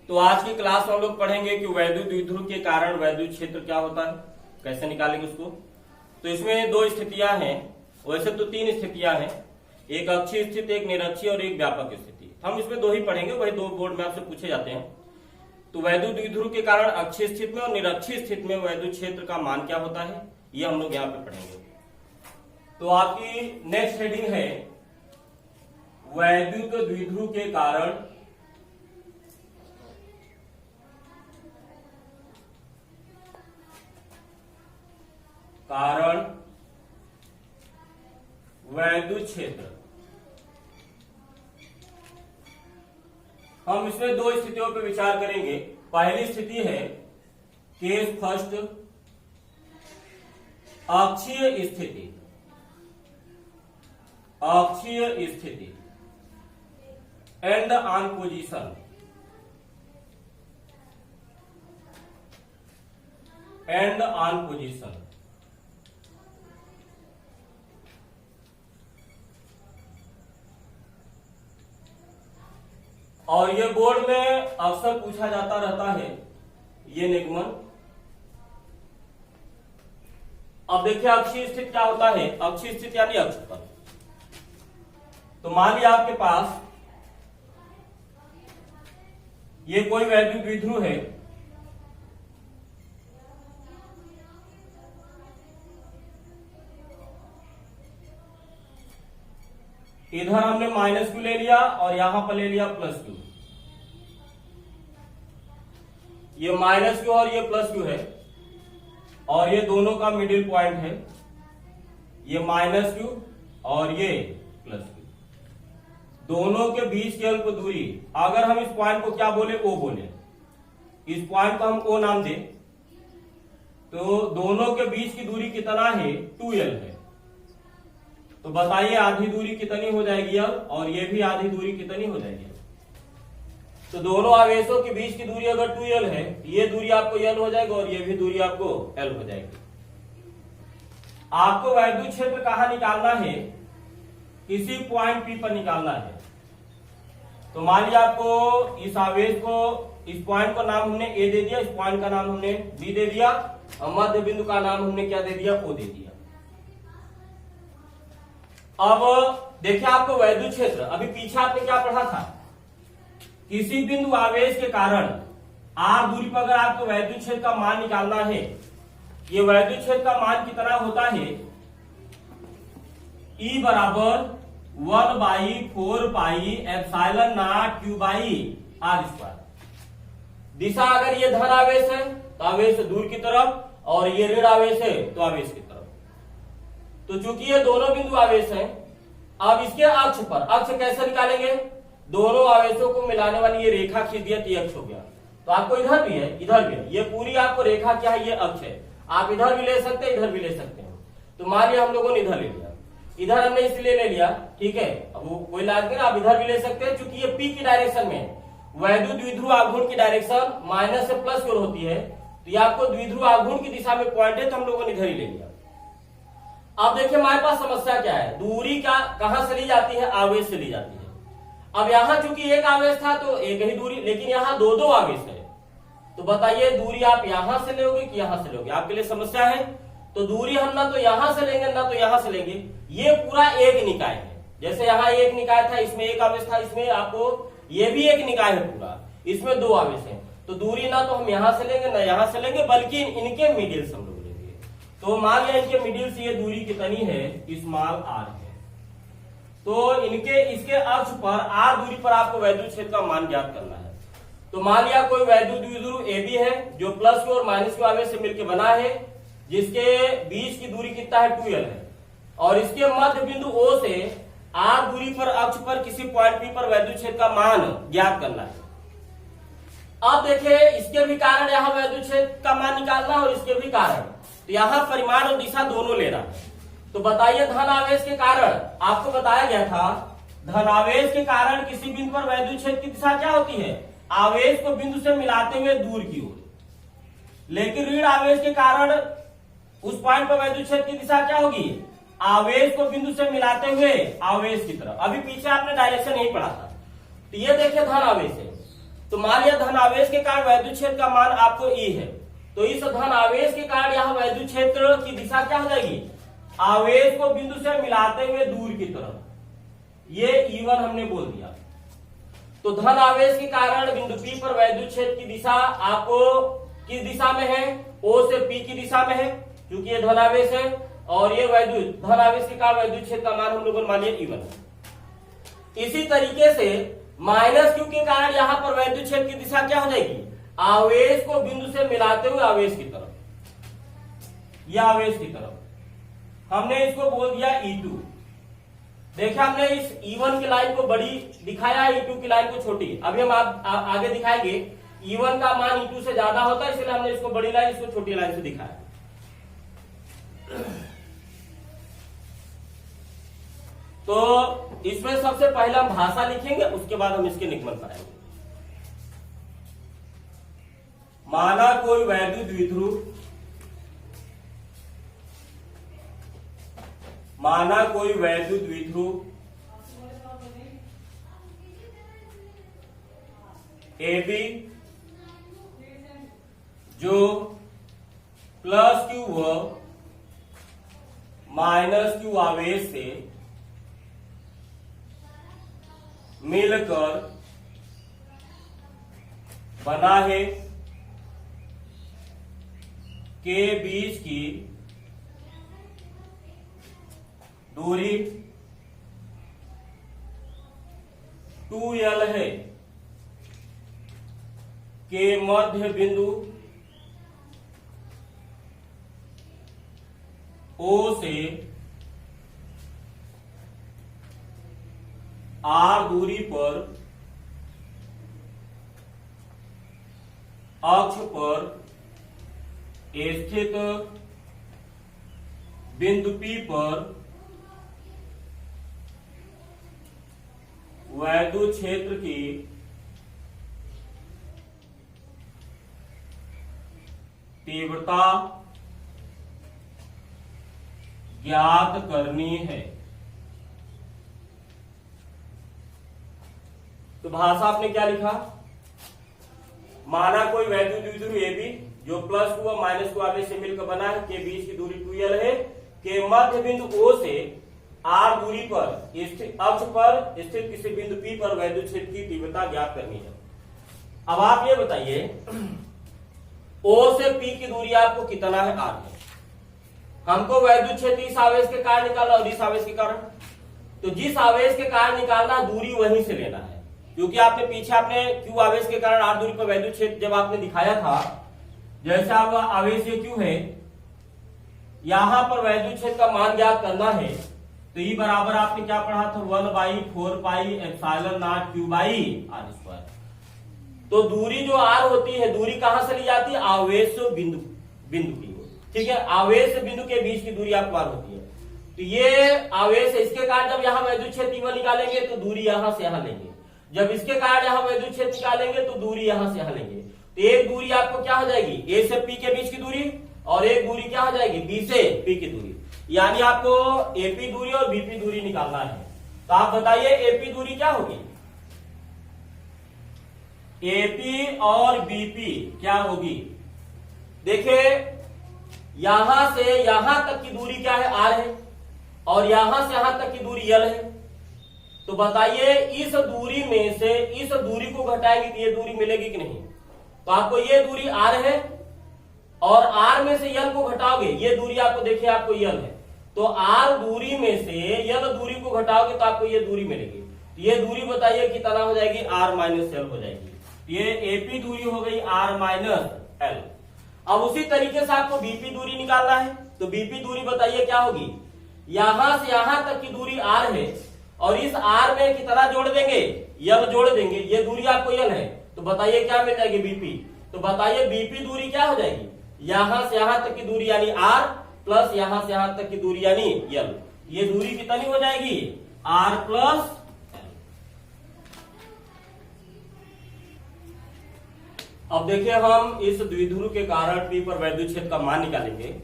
तो आज की क्लास में हम लोग पढ़ेंगे कि वैद्युत द्विध्रुव के कारण वैद्युत क्षेत्र क्या होता है, कैसे निकालेंगे उसको। तो इसमें दो स्थितियां हैं, वैसे तो तीन स्थितियां हैं, एक अक्षीय स्थिति, एक निरक्षीय और एक व्यापक स्थिति। हम इसमें दो ही पढ़ेंगे, वही दो बोर्ड में आपसे पूछे जाते हैं। तो वैद्युत द्विध्रुव के कारण अक्षीय स्थिति में और निरक्षीय स्थिति में वैद्युत क्षेत्र का मान क्या होता है, ये हम लोग यहाँ पे पढ़ेंगे। तो आपकी नेक्स्ट हेडिंग है वैद्युत द्विध्रुव के कारण वैद्युत क्षेत्र। हम इसमें दो स्थितियों पर विचार करेंगे। पहली स्थिति है केस फर्स्ट, अक्षीय स्थिति। अक्षीय स्थिति and on position. And on position. और ये बोर्ड में अक्सर पूछा जाता रहता है ये निगमन। अब देखिए अक्षीय स्थिति क्या होता है, अक्षीय स्थिति यानी अक्ष पर। तो मान लिया आपके पास ये कोई वैद्युत द्विध्रुव है, इधर हमने माइनस क्यू ले लिया और यहां पर ले लिया प्लस क्यू। ये माइनस क्यू और ये प्लस क्यू है और ये दोनों का मिडिल पॉइंट है, ये माइनस क्यू और ये प्लस क्यू। दोनों के बीच की अल्प दूरी, अगर हम इस पॉइंट को क्या बोले, ओ बोले, इस पॉइंट को हम ओ नाम दे, तो दोनों के बीच की दूरी कितना है, 2l है। तो बताइए आधी दूरी कितनी हो जाएगी अब, और ये भी आधी दूरी कितनी हो जाएगी। तो दोनों आवेशों के बीच की दूरी अगर 2l है, ये दूरी आपको l हो जाएगी और ये भी दूरी आपको l हो जाएगी। आपको वैद्युत क्षेत्र कहां निकालना है, किसी पॉइंट P पर निकालना है। तो मान लिया आपको इस आवेश को, इस पॉइंट का नाम हमने A दे दिया, इस पॉइंट का नाम हमने B दे दिया और मध्य बिंदु का नाम हमने क्या दे दिया, O दे दिया। अब देखिए आपको वैद्युत क्षेत्र, अभी पीछे आपने क्या पढ़ा था, किसी बिंदु आवेश के कारण r दूरी पर अगर आपको वैद्युत क्षेत्र का मान निकालना है, ये वैद्युत क्षेत्र का मान कितना होता है, E बराबर 1/4 pi epsilon naught q by r square. दिशा अगर ये धन आवेश है तो आवेश दूर की तरफ, और ये ऋण आवेश है तो आवेश की तरफ। तो चूंकि ये दोनों बिंदु आवेश हैं, अब इसके अक्ष पर, अक्ष कैसे निकालेंगे, दोनों आवेशों को मिलाने वाली ये रेखा खींच दिया तो ये अक्ष हो गया। तो आपको इधर भी है, इधर भी है, ये पूरी आपको रेखा क्या है, ये अक्ष है। आप इधर भी ले सकते हैं, इधर भी ले सकते हैं। तो मान लिया हम लोगों ने इधर ले लिया, इधर हमने इसलिए ले लिया, ठीक है। अब वो कोई लाज नहीं, आप इधर भी ले सकते हैं, चूंकि ये पी की डायरेक्शन में, वैद्युत द्विध्रुव आघूर्ण की डायरेक्शन माइनस से प्लस की ओर होती है, तो ये आपको द्विध्रुव आघूर्ण की दिशा में पॉइंट है, तो हम लोगों ने इधर ही ले लिया। अब देखिए हमारे पास समस्या क्या है, दूरी का कहां से ली जाती है, आवेश से ली जाती है। अब यहां चूंकि एक आवेश था तो एक ही दूरी, लेकिन यहां दो दो आवेश है। तो बताइए दूरी आप यहां से लोगे कि यहां से लोगे, आपके लिए समस्या है। तो दूरी हम ना तो यहां से लेंगे ना तो यहां से लेंगे। ये पूरा एक निकाय है, जैसे यहाँ एक निकाय था, इसमें एक आवेश था, इसमें आपको ये भी एक निकाय है पूरा, इसमें दो आवेश है। तो दूरी ना तो हम यहां से लेंगे ना यहां से लेंगे, बल्कि इनके मिडिल से हम लोग लेंगे। तो मान लिया इनके मिडिल से ये दूरी कितनी है, स्मॉल r है। तो इनके इसके अक्ष पर r दूरी पर आपको वैद्युत क्षेत्र का मान ज्ञात करना है। तो मान लिया कोई वैद्युत द्विध्रुव AB है, जो प्लस क्यू और माइनस क्यू आवेश से मिलकर बना है, जिसके बीच की दूरी कितना है, 2l है, और इसके मध्य बिंदु O से r दूरी पर अक्ष पर किसी पॉइंट P पर वैद्युत क्षेत्र का मान ज्ञात करना है। अब देखिए इसके भी कारण यहाँ वैद्युत क्षेत्र का मान निकालना और इसके भी कारण, तो यहाँ परिमाण और दिशा दोनों ले रहा है। तो बताइए धन आवेश के कारण, आपको बताया गया था धन आवेश के कारण किसी बिंदु पर वैद्युत क्षेत्र की दिशा क्या होती है, आवेश को बिंदु से मिलाते हुए दूर की ओर। लेकिन ऋण आवेश के कारण उस पॉइंट पर वैद्युत क्षेत्र की दिशा क्या होगी, आवेश को बिंदु से मिलाते हुए आवेश की तरफ। अभी पीछे आपने डायरेक्शन यही पढ़ा था। तो ये देखिए धन आवेश है, तो मान लिया धन आवेश के कारण वैद्युत क्षेत्र का मान आपको ई है, तो इस धन आवेश के कारण यहाँ वैद्युत क्षेत्र की दिशा क्या हो जाएगी, आवेश को बिंदु से मिलाते हुए दूर की तरफ, ये E1 हमने बोल दिया। तो धन आवेश के कारण बिंदु P पर वैद्युत क्षेत्र की दिशा आपको किस दिशा में है, O से P की दिशा में है, क्योंकि ये धन आवेश है, और ये वैद्युत धन आवेश के कारण वैद्युत क्षेत्र का मान हम लोगों ने मान लिया E1। इसी तरीके से माइनस Q के कारण यहां पर वैद्युत क्षेत्र की दिशा क्या हो जाएगी, आवेश को बिंदु से मिलाते हुए आवेश की तरफ, यह आवेश की तरफ हमने इसको बोल दिया E2। देखिए हमने इस E1 की लाइन को बड़ी दिखाया, E2 की लाइन को छोटी। अभी हम आगे दिखाएंगे E1 का मान E2 से ज्यादा होता है, इसलिए हमने इसको बड़ी लाइन, इसको छोटी लाइन से दिखाया। तो इसमें सबसे पहले हम भाषा लिखेंगे, उसके बाद हम इसके निगमन कराएंगे। माना कोई वैद्युत द्विध्रुव, माना कोई वैद्युत द्विध्रुव AB जो प्लस Q व माइनस Q आवेश से मिलकर बना है, के बीच की दूरी 2L है, के मध्य बिंदु O से R दूरी पर अक्ष पर स्थित बिंदु P पर वैद्युत क्षेत्र की तीव्रता ज्ञात करनी है। तो भाषा आपने क्या लिखा, माना कोई वैद्युत द्विध्रुव AB जो प्लस Q व माइनस Q आवेश से मिलकर बना है, के बीच की दूरी 2L है, के मध्य बिंदु O से R दूरी पर अक्ष पर स्थित किसी बिंदु P पर वैद्युत क्षेत्र की तीव्रता ज्ञात करनी है। अब आप ये बताइए O से P की दूरी आपको कितना है, R है। हमको वैद्युत क्षेत्र इस आवेश के कारण निकालना और इस आवेश के कारण, तो जिस आवेश के कारण निकालना दूरी वहीं से लेना है, क्योंकि आपने पीछे आपने Q आवेश के कारण R दूरी पर वैद्युत क्षेत्र जब आपने दिखाया था, जैसे आप आवेश ये Q है, यहां पर वैद्युत क्षेत्र का मान ज्ञात करना है, तो ई बराबर आपने क्या पढ़ा था, 1/4πε0 Q/r²। तो दूरी जो R होती है, दूरी कहां से ली जाती है, आवेश से बिंदु की ओर, ठीक है, आवेश से बिंदु के बीच की दूरी आपको R होती है। तो ये आवेश है, इसके कारण जब यहां वैद्युत क्षेत्र E1 निकालेंगे तो दूरी यहां से यहां लेंगे, जब इसके कारण यहां वैद्युत क्षेत्र निकालेंगे तो दूरी यहां से यहां लेंगे। तो एक दूरी आपको क्या हो जाएगी, A से P के बीच की दूरी, और एक दूरी क्या हो जाएगी, B से P की दूरी, यानी आपको AP दूरी और BP दूरी निकालना है। तो आप बताइए AP दूरी क्या होगी, AP और BP क्या होगी। देखिए यहां से यहां तक की दूरी क्या है, R है, और यहां से यहां तक की दूरी L है। तो बताइए इस दूरी में से इस दूरी को घटाएगी तो ये दूरी मिलेगी कि नहीं। तो आपको ये दूरी R है, और R में से L को घटाओगे, ये दूरी आपको देखिए आपको L है, तो R दूरी में से L दूरी को घटाओगे तो आपको ये दूरी मिलेगी। ये दूरी बताइए कितना हो जाएगी, R माइनस L हो जाएगी। ये AP दूरी हो गई R माइनस L। अब उसी तरीके से आपको BP दूरी निकालना है, तो BP दूरी बताइए क्या होगी, यहां से यहां तक की दूरी R है, और इस R में कितना जोड़ देंगे, L जोड़ देंगे, ये दूरी आपको L है, तो बताइए क्या मिल जाएगी, BP। तो बताइए BP दूरी क्या हो जाएगी, यहां से यहां तक की दूरी यानी R प्लस यहां से यहां तक की दूरी यानी L, ये दूरी कितनी हो जाएगी, R प्लस L। अब देखिए हम इस द्विध्रुव के कारण P पर वैद्युत क्षेत्र का मान निकालेंगे,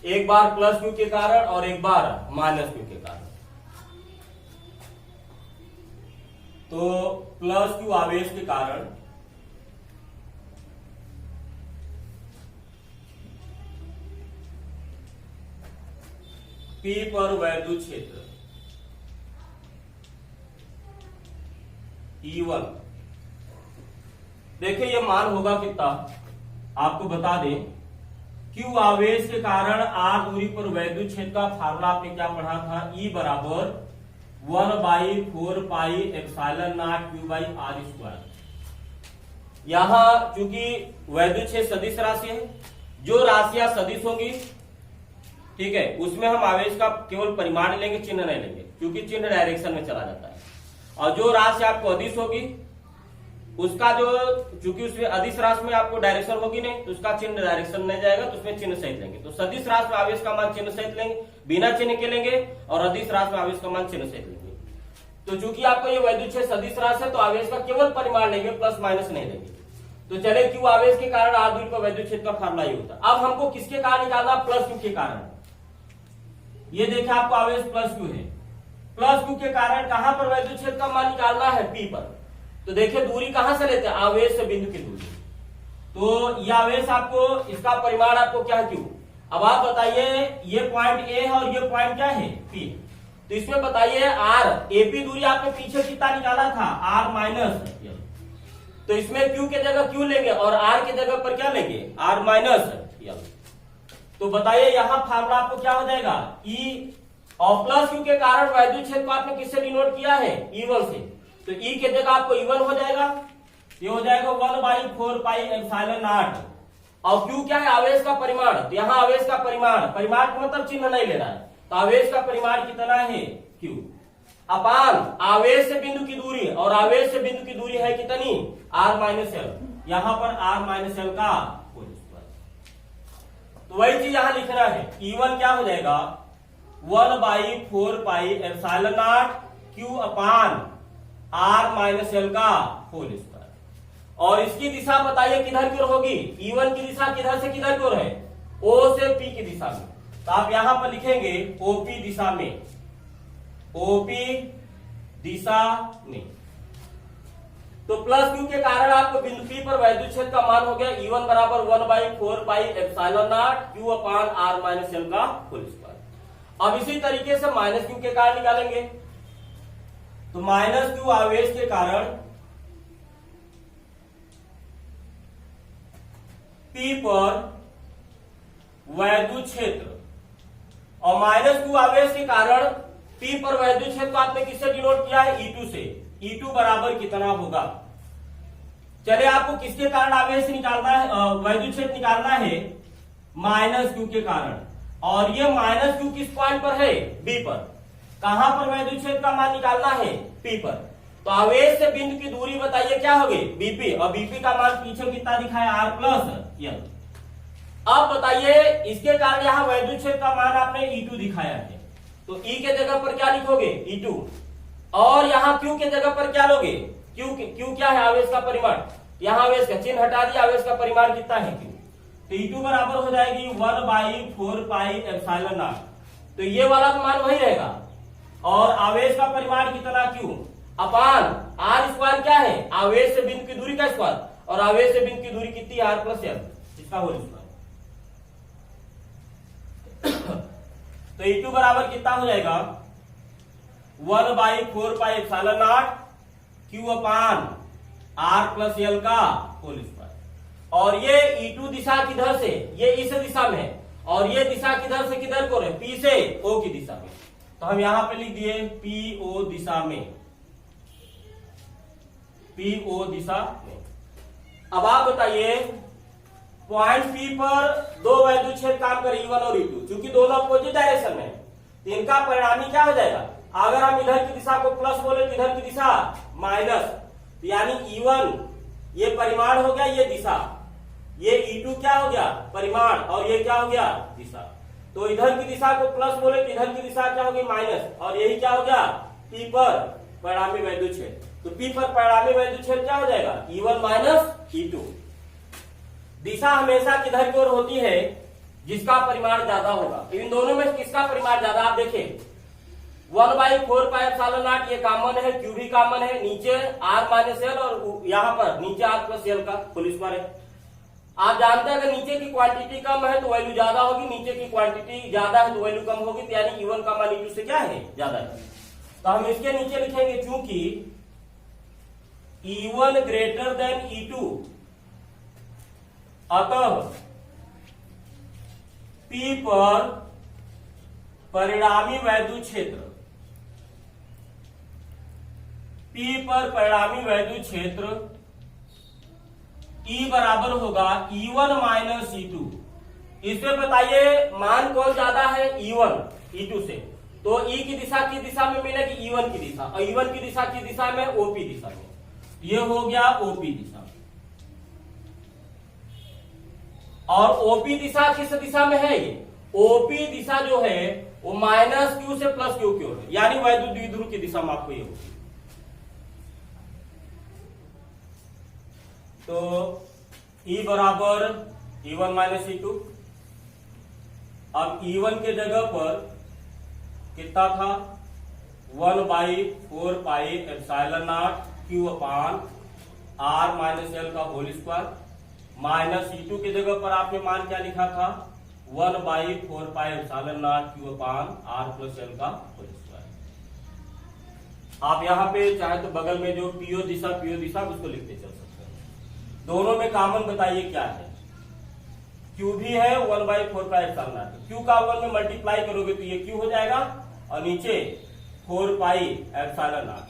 एक बार प्लस Q के कारण और एक बार माइनस Q के कारण। तो प्लस Q आवेश के कारण P पर वैद्युत क्षेत्र E1, देखिए ये मान होगा कितना, आपको बता दें, Q आवेश के कारण R दूरी पर वैद्युत क्षेत्र का फार्मूला आपने क्या पढ़ा था, E बराबर 1/4πε0 Q/r²। यहां चूंकि वैद्युत क्षेत्र सदिश राशि है, जो राशियां सदिश होंगी, ठीक है, उसमें हम आवेश का केवल परिमाण लेंगे, चिन्ह नहीं लेंगे, क्योंकि चिन्ह डायरेक्शन में चला जाता है। और जो राशि आपको अदिश होगी उसका जो, चूंकि उसमें अदिश राशि में आपको डायरेक्शन होगी नहीं, तो उसका चिन्ह डायरेक्शन नहीं जाएगा, तो उसमें चिन्ह सहित लेंगे। तो सदिश राशि में आवेश का मान चिन्ह सहित लेंगे, बिना चिन्ह के लेंगे, और अदिश राशि में आवेश का मान चिन्ह सहित लेंगे। तो चूंकि आपको ये वैद्युत क्षेत्र सदिश राशि है, तो आवेश का केवल परिमाण लेंगे, प्लस माइनस नहीं लेंगे। तो चले क्यू आवेश के कारण R दूरी पर वैद्युत क्षेत्र का फार्मूला ये होता है। अब हमको किसके कारण निकालना, प्लस क्यू के कारण। ये देखिए आपको आवेश प्लस क्यू है, प्लस क्यू के कारण कहां पर वैद्युत क्षेत्र का मान निकालना है, P पर। तो देखिए दूरी कहां से लेते हैं, आवेश से बिंदु की दूरी। तो ये आवेश आपको, इसका परिमाण आपको क्या है, Q। अब आप बताइए, ये पॉइंट A है और ये पॉइंट क्या है, P। तो इसमें बताइए R, AP दूरी आपने पीछे कितना निकाला था, R माइनस L। तो इसमें Q के जगह Q लेंगे और R के जगह पर क्या लेंगे, R माइनस L। तो बताइए यहां फार्मूला आपको क्या हो जाएगा, E, और प्लस क्यू के कारण वैद्युत क्षेत्र को आपने किससे डिनोट किया है, E1 से। तो E के जगह आपको E1 हो जाएगा, ये हो जाएगा 1/4πε0। और Q क्या है, आवेश का परिमाण। तो यहाँ आवेश का परिमाण, परिमाण का मतलब चिन्ह नहीं लेना है, तो आवेश का परिमाण कितना है, Q अपान आवेश से बिंदु की दूरी, और आवेश से बिंदु की दूरी है कितनी, R माइनस L। यहां पर R माइनस L का होल स्क्वायर। तो वही चीज यहां लिखना है, E1 क्या हो जाएगा, 1/4πε0 Q अपान R माइनस L का होल स्क्वायर। और इसकी दिशा बताइए किधर की ओर होगी, E1 की दिशा किधर से किधर की ओर है, O से P की दिशा में। तो आप यहां पर लिखेंगे OP दिशा में, OP दिशा में। तो प्लस क्यू के कारण आपको बिंदु P पर वैद्युत क्षेत्र का मान हो गया E1 बराबर 1/4πε0 Q अपान R माइनस L का होल स्क्वायर। अब इसी तरीके से माइनस क्यू के कारण निकालेंगे। तो माइनस क्यू आवेश के कारण P पर वैद्युत क्षेत्र, और माइनस क्यू आवेश के कारण P पर वैद्युत क्षेत्र को आपने किससे डिनोट किया है, E2 से। E2 बराबर कितना होगा, चले आपको किसके कारण आवेश निकालना है, वैद्युत क्षेत्र निकालना है, माइनस क्यू के कारण। और ये माइनस क्यू किस पॉइंट पर है, B पर। कहां पर वैद्युत क्षेत्र का मान निकालना है, P पर। तो आवेश से बिंदु की दूरी बताइए क्या होगी, BP, और BP का मान पीछे कितना दिखाया, R प्लस L। अब बताइए इसके कारण यहां वैद्युत क्षेत्र का मान आपने E2 दिखाया है, तो E के जगह पर क्या लिखोगे, E2, और यहां Q के जगह पर क्या लोगे, Q क्या है, आवेश का परिमाण। यहां आवेश का चिन्ह हटा दिया, आवेश का परिमाण कितना है, Q। तो E2 बराबर हो जाएगी 1/4πε0। तो ये वाला मान वही रहेगा, और आवेश का परिमाण कितना, Q अपान R स्क्वायर क्या है, आवेश से बिंदु की दूरी का स्क्वायर, और आवेश से बिंदु की दूरी कितनी, R प्लस L, इसका होल स्क्वायर। तो E2 बराबर कितना हो जाएगा, 1/4πε0 Q अपान R प्लस L का होल स्क्वायर। और ये E2 दिशा किधर से, ये इस दिशा में है, और ये दिशा किधर से किधर को है, P से O की दिशा में। तो हम यहां पे लिख दिए PO दिशा में, PO दिशा में। अब आप बताइए पॉइंट P पर दो वैद्युत क्षेत्र काम कर E1 और E2, क्योंकि दोनों अपोजिट डायरेक्शन में है, तो इनका परिणामी क्या हो जाएगा, अगर हम इधर की दिशा को प्लस बोले तो इधर की दिशा माइनस, तो यानी E1 ये परिमाण हो गया, ये दिशा, ये E2 क्या हो गया, परिमाण, और ये क्या हो गया, दिशा। तो इधर की दिशा को प्लस बोले तो इधर की दिशा क्या होगी, माइनस, और यही क्या हो गया, P पर परिणामी वैद्युत क्षेत्र। तो P पर परिणामी वैद्युत क्षेत्र क्या हो जाएगा, E1 माइनस E2। दिशा हमेशा किधर की ओर होती है, जिसका परिमाण ज्यादा होगा। इन दोनों में किसका परिमाण ज्यादा, आप देखें 1/4πε0 ये कॉमन है, Q भी कॉमन है, नीचे R माइनस L, और यहाँ पर नीचे R प्लस L का होल स्क्वायर है। आप जानते हैं अगर नीचे की क्वांटिटी कम है तो वैल्यू ज्यादा होगी, नीचे की क्वांटिटी ज्यादा है तो वैल्यू कम होगी, तो यानी E1 का मान E2 से क्या है, ज्यादा है। तो हम इसके नीचे लिखेंगे चूंकि E1 ग्रेटर देन E2, अतः P पर परिणामी वैद्युत क्षेत्र, P पर परिणामी वैद्युत क्षेत्र E बराबर होगा E1 माइनस E2। इसमें बताइए मान कौन ज्यादा है, E1 E2 से, तो E की दिशा में मिलेगी E1 की दिशा, और E1 की दिशा में OP दिशा में, ये हो गया OP दिशा। और OP दिशा किस दिशा में है, ये OP दिशा जो है वो माइनस Q से प्लस Q की ओर है, यानी वैद्युत द्विध्रुव की दिशा में आपको ये होगी। तो E बराबर E1 माइनस E2। अब E1 के जगह पर कितना था, 1/4 पाई एप्सिलॉन नॉट Q अपान R माइनस L का होल स्क्वायर, माइनस E2 के जगह पर आपने मान क्या लिखा था, 1/4 पाई एप्सिलॉन नॉट Q अपान R प्लस L का होल स्क्वायर। आप यहां पे चाहे तो बगल में जो PO दिशा उसको लिखते चल सकते हैं। दोनों में कॉमन बताइए क्या है, Q भी है 1/4 पाई एप्सिलॉन नॉट, Q का 1 में मल्टीप्लाई करोगे तो ये Q हो जाएगा, और नीचे 4 पाई एप्सिलॉन नॉट।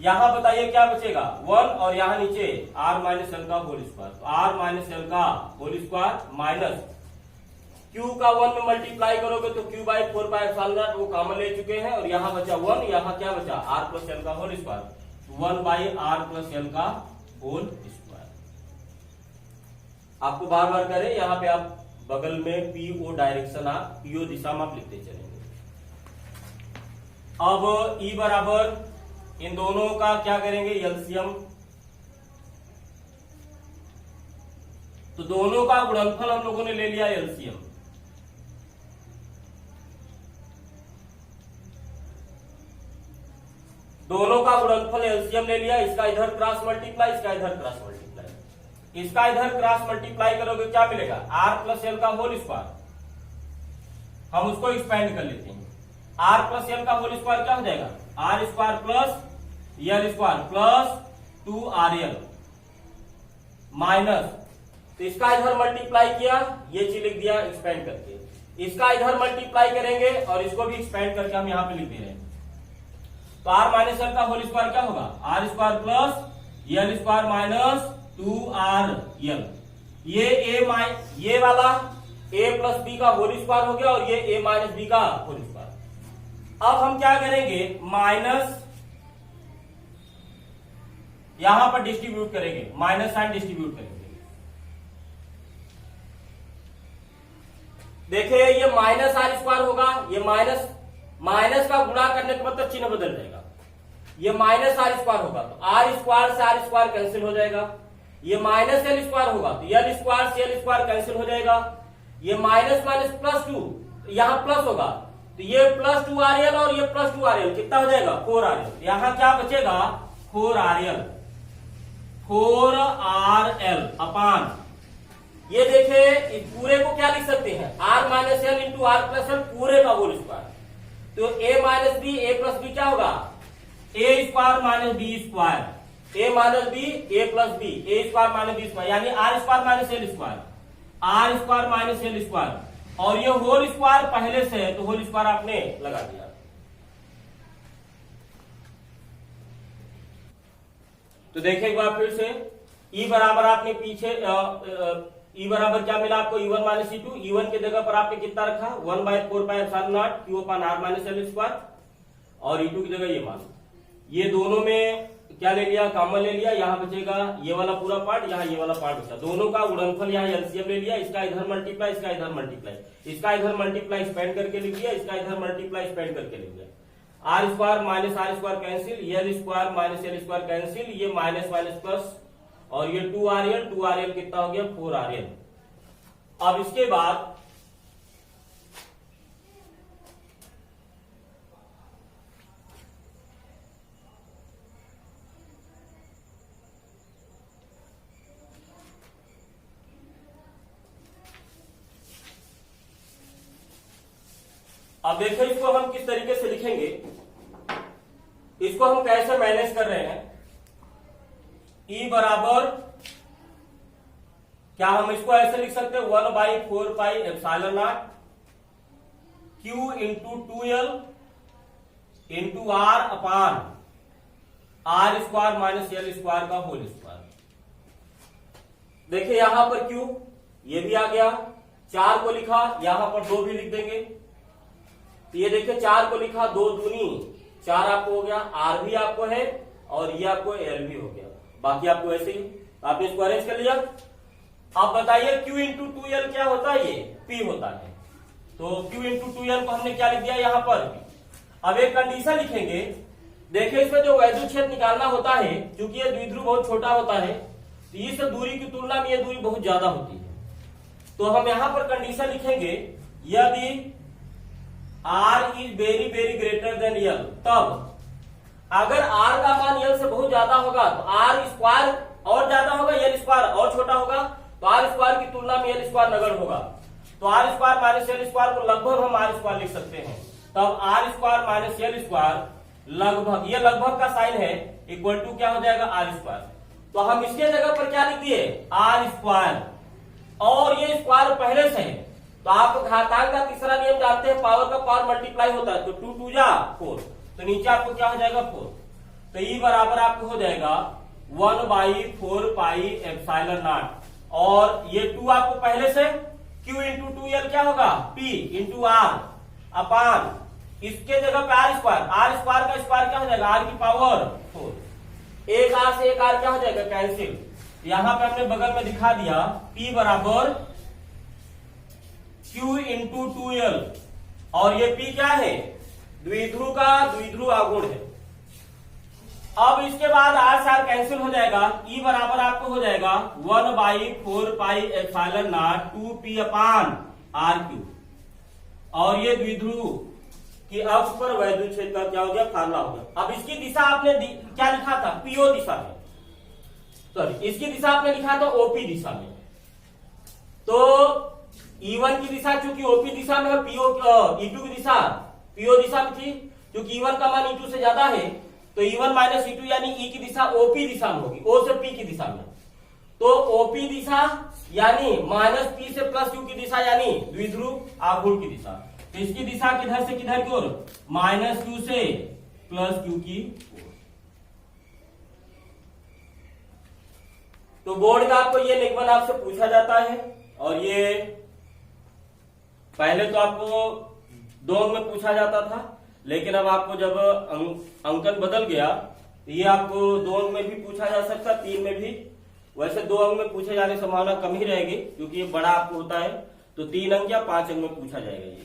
यहां बताइए क्या बचेगा, 1, और यहां नीचे R माइनस L का होल स्क्वायर, तो R माइनस L का होल स्क्वायर माइनस Q का 1 में मल्टीप्लाई करोगे तो Q/4 पाई एप्सिलॉन नॉट वो कॉमन ले चुके हैं, और यहां बचा 1, यहां क्या बचा R प्लस L का whole square, 1/R plus L का होल स्क्वायर। आपको बार बार करें, यहां पे आप बगल में PO डायरेक्शन, आप PO दिशा में आप लिखते चलेंगे। अब E बराबर इन दोनों का क्या करेंगे, एलसीएम, तो दोनों का गुणनफल हम लोगों ने ले लिया एलसीएम। दोनों का गुणनफल एलसीएम ले लिया, इसका इधर क्रॉस मल्टीप्लाई, इसका इधर क्रॉस मल्टीप्लाई, इसका इधर क्रॉस मल्टीप्लाई करोगे क्या मिलेगा, R प्लस L का होल स्क्वायर। हम उसको एक्सपेंड कर लेते हैं, R प्लस L का होल स्क्वायर क्या हो जाएगा, R square plus L square plus 2RL minus, तो इसका इधर मल्टीप्लाई किया, ये चीज लिख दिया एक्सपेंड करके, इसका इधर मल्टीप्लाई करेंगे और इसको भी एक्सपेंड करके हम यहां पे लिख दे रहे हैं। तो R माइनस L का होल स्क्वायर क्या होगा, R square plus L square minus 2RL। ये वाला A प्लस B का होल स्क्वायर हो गया, और ये A माइनस B का होल स्क्वायर। अब हम क्या करेंगे, माइनस यहां पर डिस्ट्रीब्यूट करेंगे, माइनस साइन डिस्ट्रीब्यूट करेंगे। देखिए ये माइनस R स्क्वायर होगा, ये माइनस का गुणा करने के मतलब चिन्ह बदल जाएगा, ये माइनस R स्क्वायर होगा तो R स्क्वायर से R स्क्वायर कैंसिल हो जाएगा, ये माइनस L स्क्वायर होगा तो L स्क्वायर से L स्क्वायर कैंसिल हो जाएगा, ये माइनस माइनस प्लस 2, तो यहां प्लस होगा, तो ये प्लस 2RL और ये प्लस 2RL कितना हो जाएगा, 4RL। यहां क्या बचेगा, 4RL अपान, ये देखे पूरे को क्या लिख सकते हैं, R minus L into R plus L पूरे का होल स्क्वायर। तो A minus B, A plus B क्या होगा, A square minus B square, A minus B, A plus B, A square minus B square, यानी R square minus L square, R square minus L square, और ये whole square पहले से है तो whole square आपने लगा दिया। तो देखिए एक बार फिर से, E बराबर आपने पीछे E बराबर क्या मिला आपको, E1 माइनस E2, E1 के जगह पर आपने कितना रखा, 1/4 पाई एप्सिलॉन नॉट Q अपान R माइनस L स्क्वायर, और E2 की जगह ये मान, ये दोनों में क्या ले लिया, कॉमन ले लिया, यहां बचेगा ये वाला पूरा पार्ट, यहां ये वाला पार्ट बचा, दोनों का गुणनफल यहां एलसीएम ले लिया, इसका इधर मल्टीप्लाई, इसका इधर मल्टीप्लाई, इसका इधर मल्टीप्लाई स्पेंड करके लिख दिया, इसका इधर मल्टीप्लाई स्पेंड करके लिख दिया, R square minus R square cancel, L square minus L square cancel, ये माइनस माइनस प्लस, और ये 2RL कितना हो गया, 4RL। अब इसके बाद अब देखो इसको हम किस तरीके से लिखेंगे, इसको हम कैसे मैनेज कर रहे हैं। E बराबर क्या हम इसको ऐसे लिख सकते हैं 1/4πε0 Q into 2L into R अपान R square minus L square का होल स्क्वायर। देखिए यहां पर Q ये भी आ गया, 4 को लिखा, यहां पर 2 भी लिख देंगे। तो ये देखिए 4 को लिखा, 2 दूनी 4 आपको हो गया, R भी आपको है और ये आपको L भी हो गया, बाकी आपको ऐसे ही आपने इसको अरेंज कर लिया। अब बताइए Q इंटू 2L क्या होता है, ये P होता है। तो Q इंटू 2L को हमने क्या लिख दिया यहां पर P। अब एक कंडीशन लिखेंगे, देखिए इसमें जो वैद्युत क्षेत्र निकालना होता है, क्योंकि ये द्विध्रुव बहुत छोटा होता है तो इस दूरी की तुलना में ये दूरी बहुत ज्यादा होती है। तो हम यहां पर कंडीशन लिखेंगे, यदि R is very very greater than L, तब अगर R का मान L से बहुत ज्यादा होगा तो R स्क्वायर और ज्यादा होगा, L स्क्वायर और छोटा होगा, तो R स्क्वायर की तुलना में L स्क्वायर नगण्य होगा। तो R square minus L square को लगभग हम R स्क्वायर लिख सकते हैं। तब R square minus L square लगभग, ये लगभग का साइन है, इक्वल टू क्या हो जाएगा R स्क्वायर। तो हम इसके जगह पर क्या लिख दिए R स्क्वायर, और ये स्क्वायर पहले से है तो आप घातांक का तीसरा नियम जानते हैं, पावर का पावर मल्टीप्लाई होता है, तो 2 2 जा 4, तो नीचे आपको क्या हो जाएगा 4। तो E बराबर आपको हो जाएगा 1/4πε0, और ये 2 आपको पहले से, Q इंटू 2L क्या होगा P इंटू R अपान इसके जगह पे R स्क्वायर का स्क्वायर क्या हो जाएगा R की पावर 4, एक R से एक R क्या हो जाएगा कैंसिल। यहां पे हमने बगल में दिखा दिया P बराबर Q इंटू 2L, और ये P क्या है द्विध्रुव का द्विध्रुव आघूर्ण है। अब इसके बाद R से R कैंसिल हो जाएगा, E बराबर आपको हो जाएगा 1/4πε0 2P अपान R3, और ये द्विध्रुव कि अक्ष पर वैद्युत क्षेत्र का क्या हो गया फार्मूला हो गया। अब इसकी दिशा आपने क्या लिखा था पीओ दिशा में, सॉरी इसकी दिशा आपने लिखा था ओपी दिशा में। तो E1 की दिशा चूंकि ओपी दिशा में है, E2 की दिशा पीओ दिशा में थी, क्योंकि E1 का मान E2 से ज्यादा है, तो E1 माइनस E2 यानी E की दिशा ओपी दिशा में होगी, O से P की दिशा में। तो ओपी दिशा यानी माइनस P से प्लस Q की दिशा यानी द्विध्रुव आघूर्ण की दिशा। तो इसकी दिशा किधर से किधर की ओर, माइनस Q से प्लस Q की ओर। तो बोर्ड में आपको ये निगमन आपसे पूछा जाता है, और ये पहले तो आपको 2 अंक में पूछा जाता था, लेकिन अब आपको जब अंकन बदल गया तो ये आपको 2 अंक में भी पूछा जा सकता, 3 में भी। वैसे 2 अंक में पूछे जाने की संभावना कम ही रहेगी, क्योंकि ये बड़ा आपको होता है, तो 3 अंक या 5 अंक में पूछा जाएगा ये।